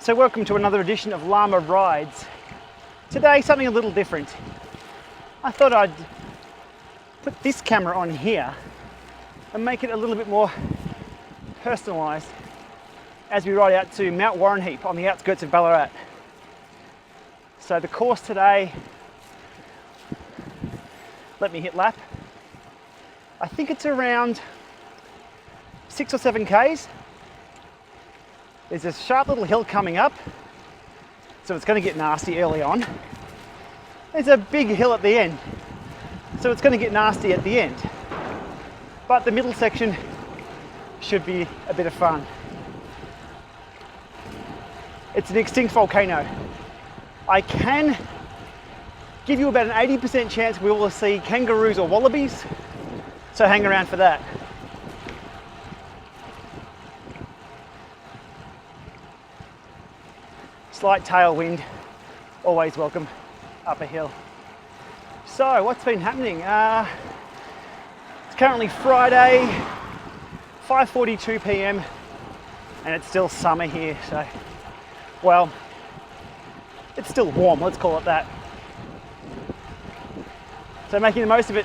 So welcome to another edition of Lama Rides. Today something a little different. I thought I'd put this camera on here and make it a little bit more personalised as we ride out to Mount Warrenheip on the outskirts of Ballarat. So the course today, let me hit lap. I think it's around 6 or 7 Ks. There's a sharp little hill coming up, so it's going to get nasty early on. There's a big hill at the end, so it's going to get nasty at the end. But the middle section should be a bit of fun. It's an extinct volcano. I can give you about an 80% chance we will see kangaroos or wallabies, so hang around for that. Slight tailwind, always welcome up a hill. So what's been happening? It's currently Friday, 5:42 p.m. and it's still summer here, so, well, it's still warm, let's call it that. So making the most of it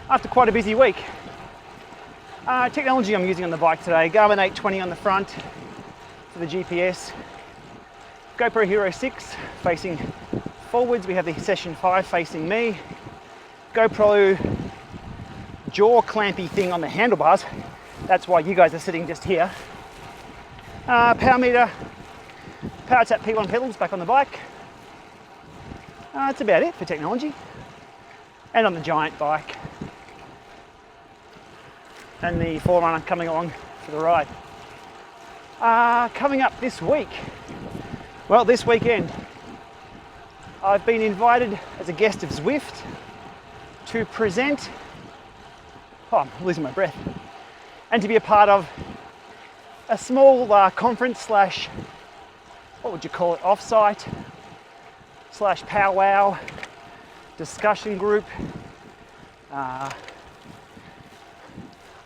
after quite a busy week. Technology I'm using on the bike today, Garmin 820 on the front for the GPS. GoPro Hero 6 facing forwards, we have the Session 5 facing me. GoPro jaw clampy thing on the handlebars, that's why you guys are sitting just here. Power meter, power tap P1 pedals back on the bike. That's about it for technology. And on the giant bike. And the 4Runner coming along for the ride. Coming up this week, well, this weekend, I've been invited as a guest of Zwift to present, I'm losing my breath, and to be a part of a small conference slash, what would you call it, off-site slash powwow discussion group. I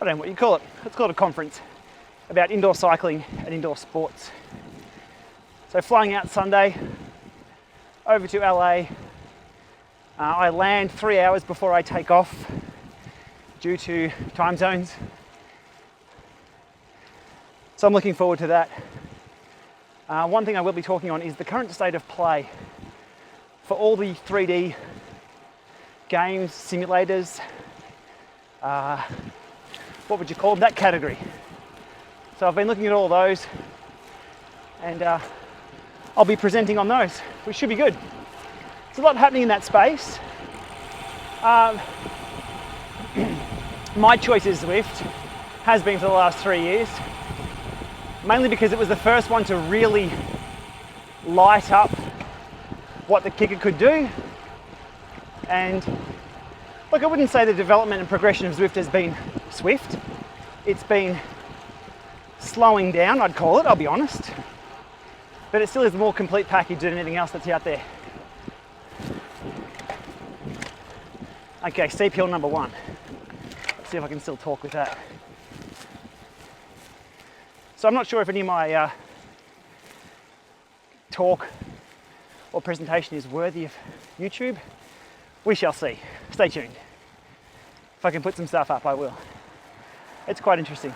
don't know what you call it. Let's call it a conference about indoor cycling and indoor sports. So flying out Sunday over to LA. I land 3 hours before I take off due to time zones. So I'm looking forward to that. One thing I will be talking on is the current state of play for all the 3D games, simulators, what would you call them, that category. So I've been looking at all those and I'll be presenting on those, which should be good. There's a lot happening in that space. My choice is Zwift, has been for the last 3 years, mainly because it was the first one to really light up what the kicker could do. And look, I wouldn't say the development and progression of Zwift has been swift. It's been slowing down, I'd call it, I'll be honest. But it still is a more complete package than anything else that's out there. Okay, steep hill number 1. Let's see if I can still talk with that. So I'm not sure if any of my talk or presentation is worthy of YouTube. We shall see. Stay tuned. If I can put some stuff up, I will. It's quite interesting.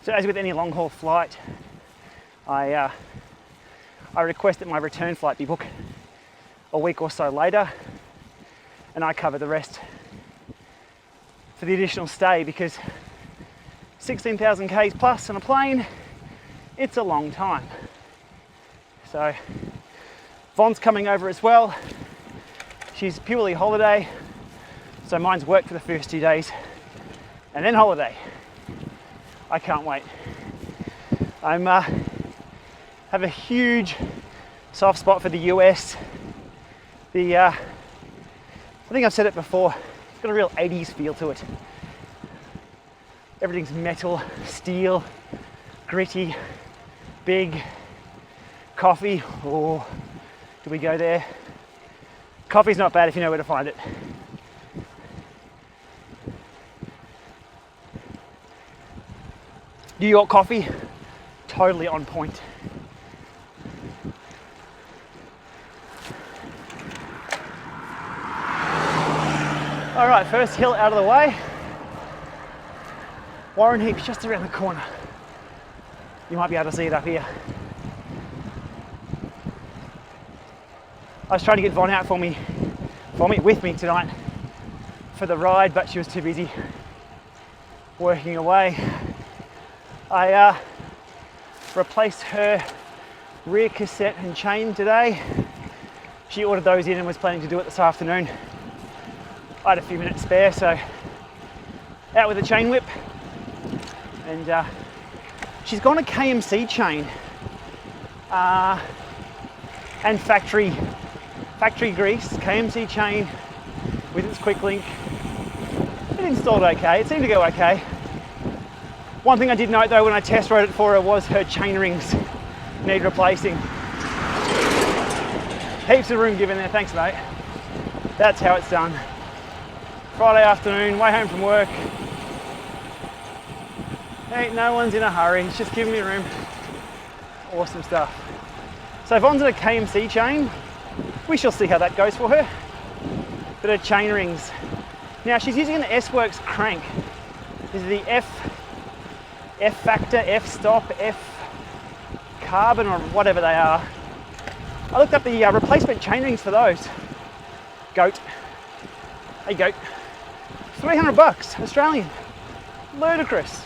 So as with any long haul flight, I request that my return flight be booked a week or so later, and I cover the rest for the additional stay, because 16,000 Ks plus on a plane, it's a long time. So Von's coming over as well. She's purely holiday, so mine's work for the first 2 days and then holiday. I can't wait. I'm have a huge soft spot for the US. I think I've said it before, it's got a real 80s feel to it. Everything's metal, steel, gritty, big. Coffee, oh, do we go there? Coffee's not bad if you know where to find it. New York coffee, totally on point. All right, first hill out of the way. Warrenheip's just around the corner. You might be able to see it up here. I was trying to get Von out with me tonight for the ride, but she was too busy working away. I replaced her rear cassette and chain today. She ordered those in and was planning to do it this afternoon. I had a few minutes spare, so out with a chain whip. And she's gone a KMC chain and factory grease, KMC chain with its quick link. It installed okay, it seemed to go okay. One thing I did note though when I test rode it for her was her chain rings need replacing. Heaps of room given there, thanks mate. That's how it's done. Friday afternoon, way home from work. Hey, no one's in a hurry, it's just giving me room. Awesome stuff. So Von's in a KMC chain. We shall see how that goes for her. But her chain rings. Now she's using an S-Works crank. This is the F Factor, F Stop, F Carbon or whatever they are. I looked up the replacement chain rings for those. Goat. Hey goat. $300 Australian. Ludicrous.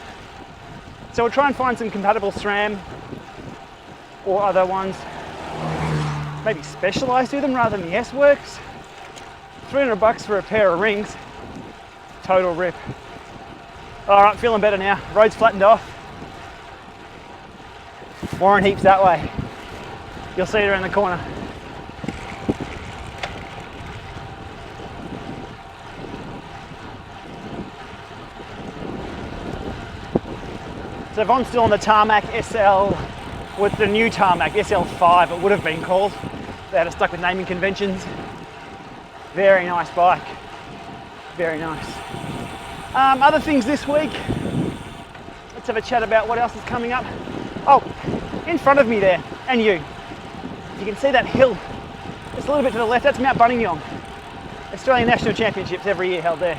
So we'll try and find some compatible SRAM or other ones. Maybe specialised with them rather than the S-Works. $300 for a pair of rings. Total rip. All right, feeling better now. Road's flattened off. Warrenheip's that way. You'll see it around the corner. So Von's still on the tarmac SL with the new tarmac, SL5 it would have been called. They had it stuck with naming conventions. Very nice bike. Very nice. Other things this week. Let's have a chat about what else is coming up. Oh, in front of me there, and you can see that hill. Just a little bit to the left, that's Mount Warrenheip. Australian National Championships every year held there.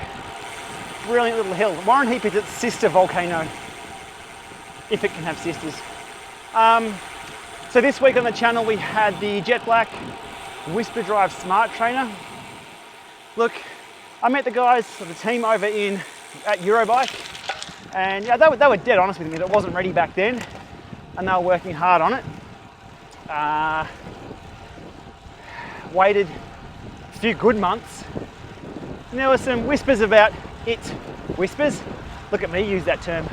Brilliant little hill. Warrenheip is its sister volcano, if it can have sisters. So this week on the channel we had the Jet Black Whisper Drive Smart Trainer. Look, I met the guys, the team over at Eurobike, and yeah, they were dead honest with me that it wasn't ready back then, and they were working hard on it. Waited a few good months, and there were some whispers about it. Whispers? Look at me use that term.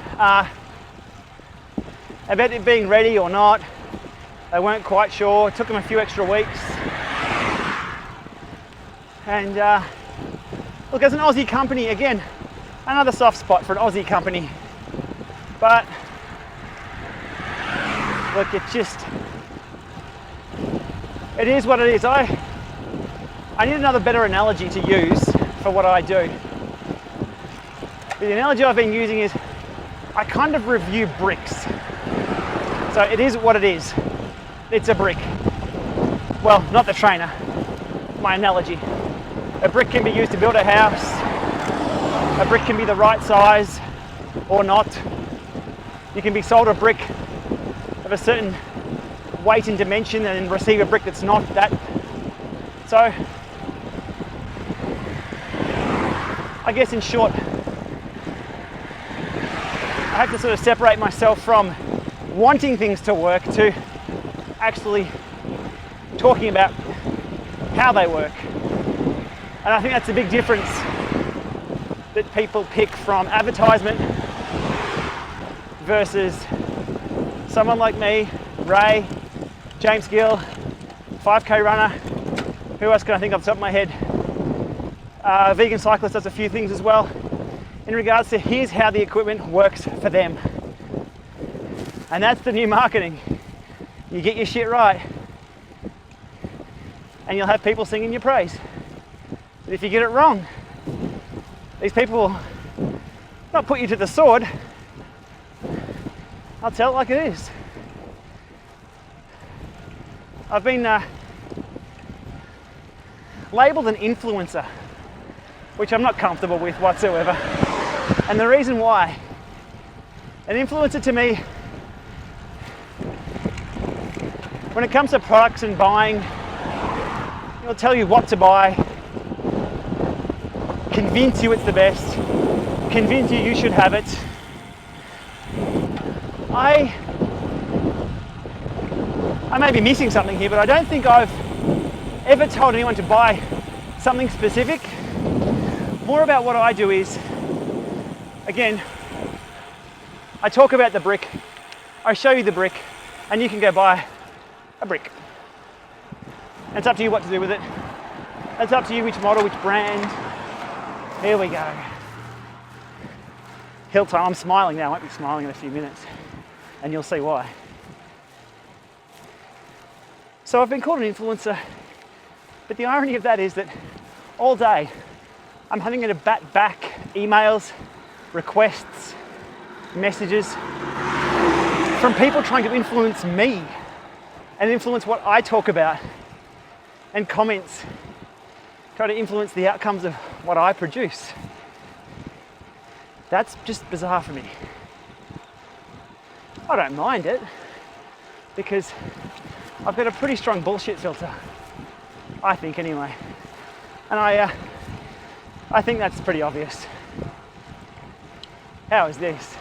About it being ready or not. They weren't quite sure. It took them a few extra weeks. And look, as an Aussie company, again, another soft spot for an Aussie company. But look, it is what it is. I need another better analogy to use for what I do. The analogy I've been using is I kind of review bricks. So it is what it is. It's a brick. Well, not the trainer, my analogy. A brick can be used to build a house. A brick can be the right size or not. You can be sold a brick of a certain weight and dimension and then receive a brick that's not that. So, I guess in short, I have to sort of separate myself from wanting things to work to actually talking about how they work. And I think that's a big difference that people pick from advertisement versus someone like me, Ray, James Gill, 5K runner, who else can I think off the top of my head? Vegan cyclist does a few things as well in regards to here's how the equipment works for them. And that's the new marketing. You get your shit right and you'll have people singing your praise. But if you get it wrong, these people will not put you to the sword, I'll tell it like it is. I've been labelled an influencer, which I'm not comfortable with whatsoever. And the reason why, an influencer to me, when it comes to products and buying, it'll tell you what to buy, convince you it's the best, convince you should have it. I may be missing something here, but I don't think I've ever told anyone to buy something specific. More about what I do is, again, I talk about the brick, I show you the brick, and you can go buy a brick. And it's up to you what to do with it. It's up to you which model, which brand. Here we go. Hill time. I'm smiling now. I won't be smiling in a few minutes, and you'll see why. So I've been called an influencer, but the irony of that is that all day I'm having to bat back emails, requests, messages from people trying to influence me and influence what I talk about, and comments try to influence the outcomes of what I produce. That's just bizarre for me. I don't mind it because I've got a pretty strong bullshit filter, I think anyway. And I think that's pretty obvious. How is this?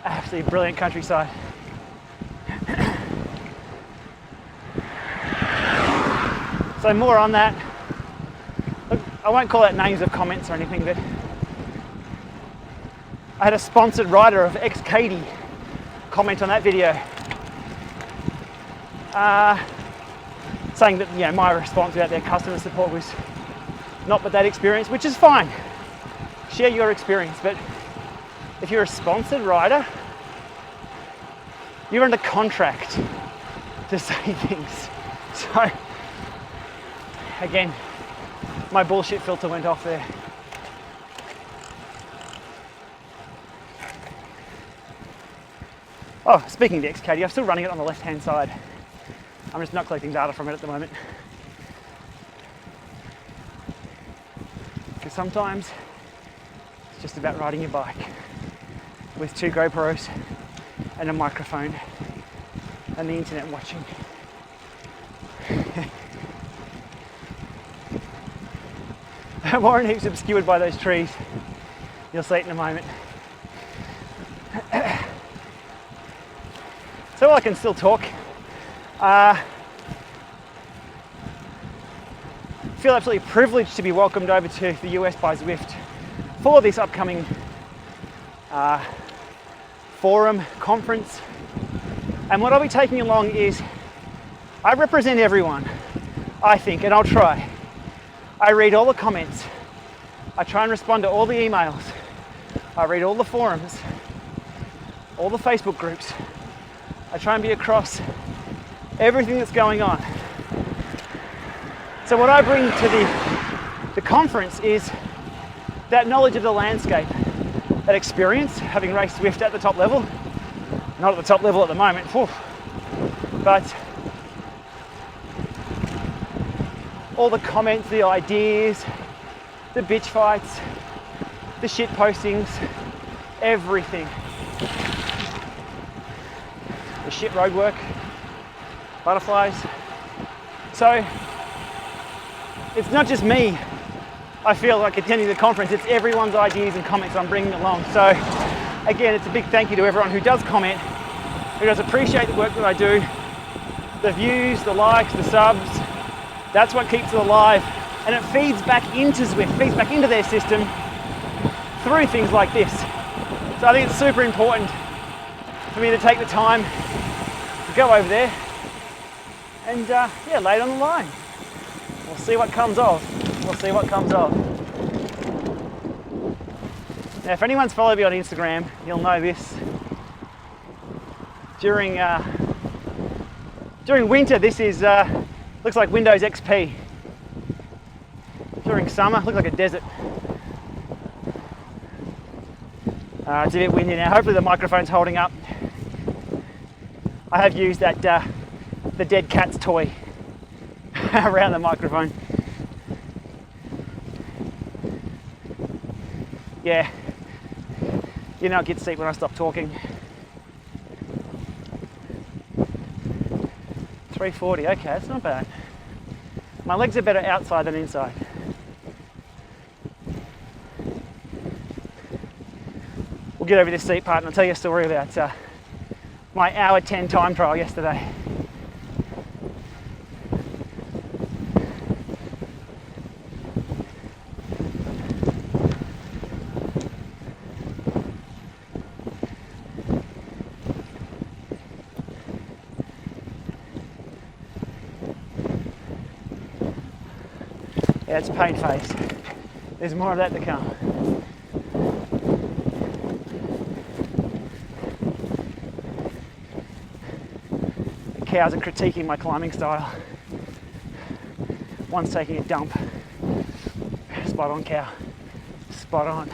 Absolutely brilliant countryside. So more on that. Look, I won't call out names of comments or anything, but I had a sponsored rider of XKD comment on that video, saying that my response about their customer support was not what they'd experienced, which is fine. Share your experience, but if you're a sponsored rider, you're under contract to say things. So again, my bullshit filter went off there. Oh, speaking of the XKD, I'm still running it on the left-hand side. I'm just not collecting data from it at the moment. Because sometimes it's just about riding your bike with 2 GoPros and a microphone and the internet watching. Warrenheip's obscured by those trees. You'll see it in a moment. So I can still talk. Feel absolutely privileged to be welcomed over to the US by Zwift for this upcoming forum conference. And what I'll be taking along is, I represent everyone, I think, and I'll try. I read all the comments. I try and respond to all the emails. I read all the forums, all the Facebook groups. I try and be across everything that's going on. So what I bring to the conference is that knowledge of the landscape, that experience, having raced Zwift at the top level. Not at the top level at the moment, but all the comments, the ideas, the bitch fights, the shit postings, everything. The shit roadwork, butterflies. So it's not just me, I feel like attending the conference, it's everyone's ideas and comments I'm bringing along. So again, it's a big thank you to everyone who does comment, who does appreciate the work that I do, the views, the likes, the subs. That's what keeps it alive, and it feeds back into Zwift, feeds back into their system through things like this. So I think it's super important for me to take the time to go over there and lay it on the line. We'll see what comes of. We'll see what comes of. Now, if anyone's followed me on Instagram, you'll know this. During winter, this is looks like Windows XP. During summer, looks like a desert. It's a bit windy now. Hopefully the microphone's holding up. I have used that the dead cat's toy around the microphone. Yeah, you know it gets deep when I stop talking. 340, okay, that's not bad. My legs are better outside than inside. We'll get over this steep part and I'll tell you a story about my hour 10 time trial yesterday. Yeah, it's pain-faced. There's more of that to come. The cows are critiquing my climbing style. One's taking a dump. Spot on, cow. Spot on.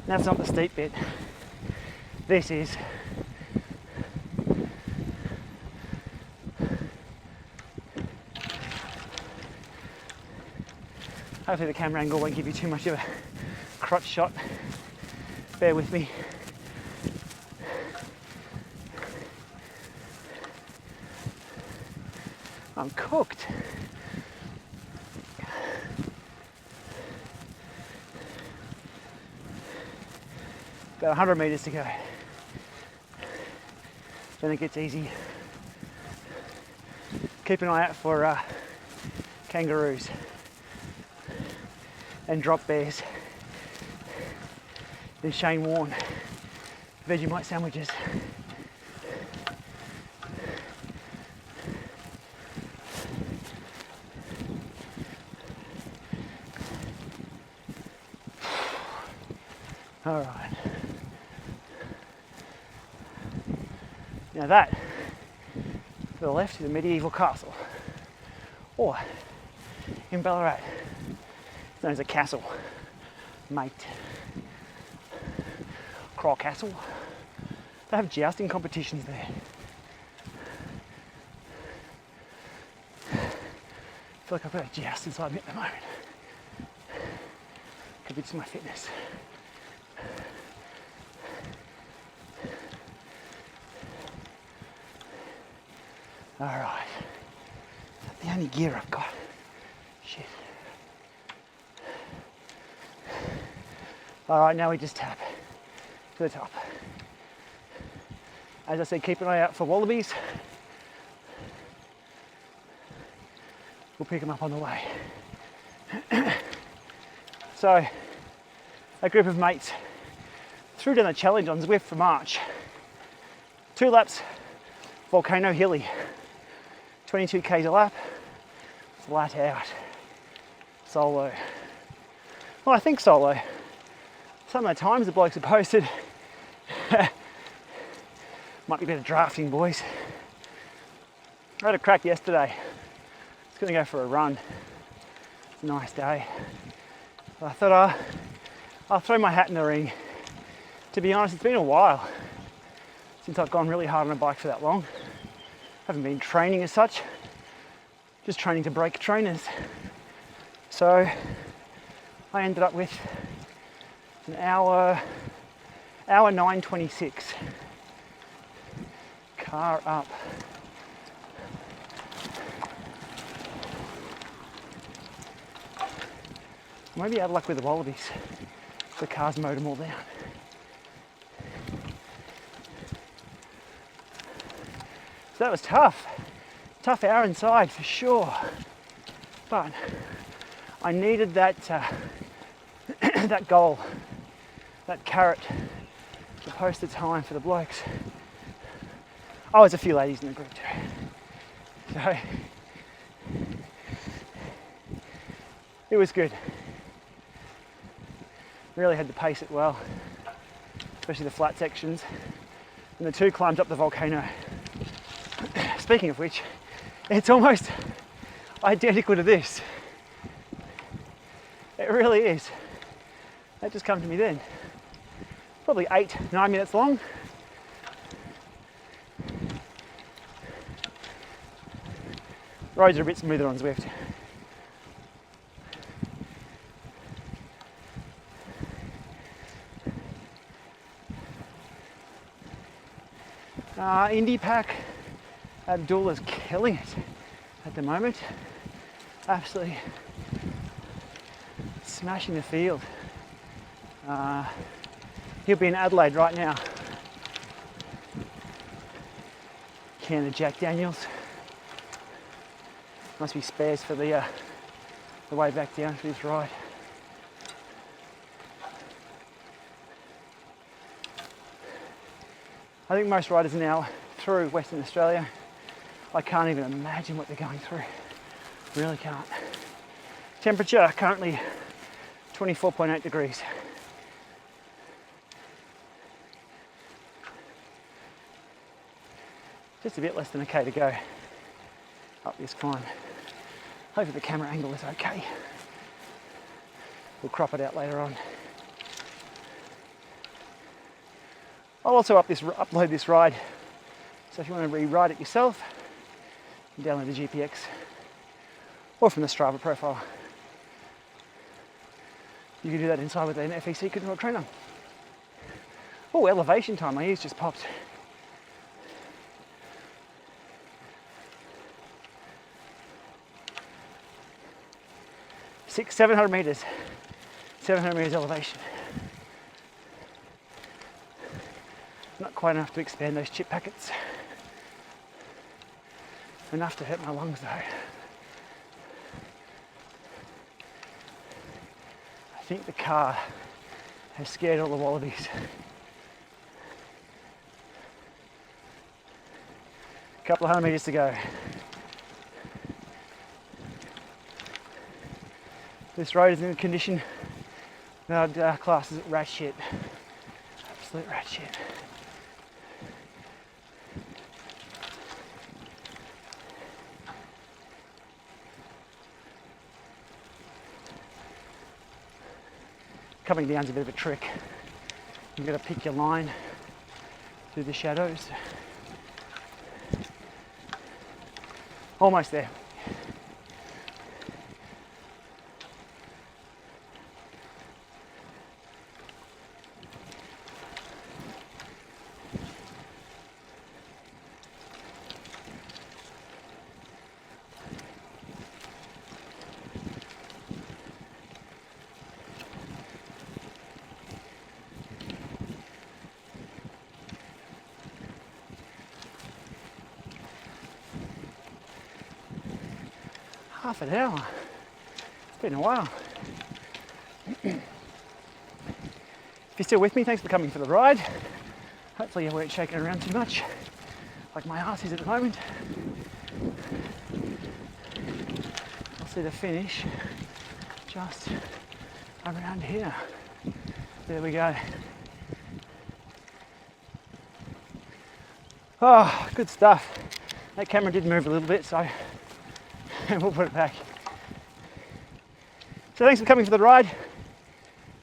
That's not the steep bit. This is. Hopefully the camera angle won't give you too much of a crotch shot. Bear with me. I'm cooked. About 100 metres to go. Then it gets easy. Keep an eye out for kangaroos and drop bears. There's Shane Warne, Vegemite sandwiches. All right. Now that, to the left, is a medieval castle, or in Ballarat, it's known as a castle, mate. Crow Castle. They have jousting competitions there. I feel like I've got a joust inside me at the moment. Could be just my fitness. All right, that's the only gear I've got. Shit. All right, now we just tap to the top. As I said, keep an eye out for wallabies. We'll pick them up on the way. So, a group of mates threw down a challenge on Zwift for March. 2 laps, volcano hilly. 22 k's a lap, flat out, solo. Well, I think solo. Some of the times the blokes have posted. Might be better drafting, boys. I had a crack yesterday. I was going to go for a run. It's a nice day. But I thought I'll throw my hat in the ring. To be honest, it's been a while since I've gone really hard on a bike for that long. Haven't been training as such, just training to break trainers. So I ended up with an hour 9:26. Car up. Maybe I had luck with the wallabies. The cars mowed them all down. So that was tough. Tough hour inside for sure. But I needed that that goal, that carrot to post the time for the blokes. Oh, there's a few ladies in the group too. So it was good. Really had to pace it well, especially the flat sections. And the 2 climbs up the volcano, speaking of which, it's almost identical to this. It really is. That just came to me then. Probably 8-9 minutes long. Roads are a bit smoother on Zwift. Indie Pack, Abdullah's killing it at the moment. Absolutely smashing the field. He'll be in Adelaide right now. Can of Jack Daniels. Must be spares for the way back down for this ride. I think most riders are now through Western Australia. I can't even imagine what they're going through. Really can't. Temperature currently 24.8 degrees. Just a bit less than a K to go up this climb. Hopefully the camera angle is okay. We'll crop it out later on. I'll also upload this ride, so if you want to re-ride it yourself, you can download the GPX or from the Strava profile. You can do that inside with an FEC control trainer. Oh, elevation time, my ears just popped. Six, 700 meters. 700 meters elevation. Not quite enough to expand those chip packets. Enough to hurt my lungs though. I think the car has scared all the wallabies. A couple of 100 meters to go. This road is in a condition that I'd class as rat shit. Absolute rat shit. Coming down's a bit of a trick. You've got to pick your line through the shadows. Almost there. Half an hour. It's been a while. If you're still with me, thanks for coming for the ride. Hopefully you weren't shaking around too much, like my ass is at the moment. I'll see the finish just around here. There we go. Oh, good stuff. That camera did move a little bit, so we'll put it back. So thanks for coming for the ride.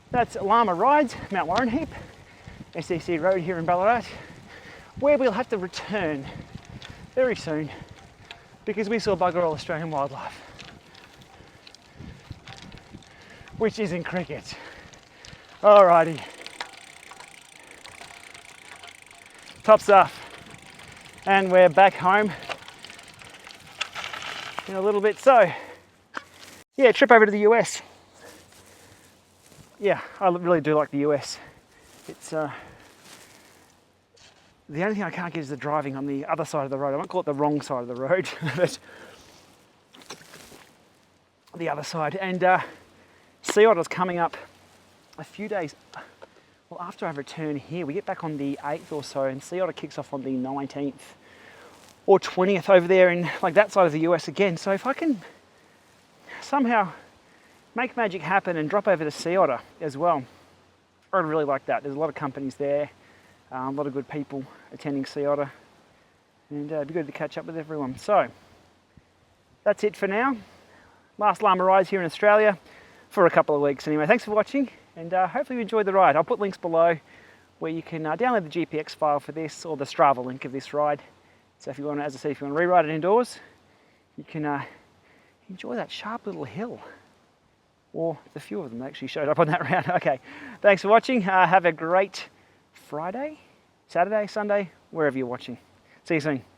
That's Lama Rides, Mount Warrenheip, SEC Road here in Ballarat, where we'll have to return very soon because we saw bugger all Australian wildlife, which is in cricket. Alrighty. Top stuff. And we're back home in a little bit. So yeah, trip over to the US. Yeah, I really do like the US. It's the only thing I can't get is the driving on the other side of the road. I won't call it the wrong side of the road, but the other side. And sea otter's coming up a few days, well, after I return here. We get back on the 8th or so, and sea otter kicks off on the 19th or 20th over there in like that side of the US again. So if I can somehow make magic happen and drop over to sea otter as well, I'd really like that. There's a lot of companies there, a lot of good people attending sea otter. and it'd be good to catch up with everyone. So that's it for now. Last Lama ride here in Australia for a couple of weeks anyway. Thanks for watching, and hopefully you enjoyed the ride. I'll put links below where you can download the GPX file for this, or the Strava link of this ride. So if you want to, as I said, if you want to re-ride it indoors, you can enjoy that sharp little hill. Or the few of them that actually showed up on that round. Okay, thanks for watching. Have a great Friday, Saturday, Sunday, wherever you're watching. See you soon.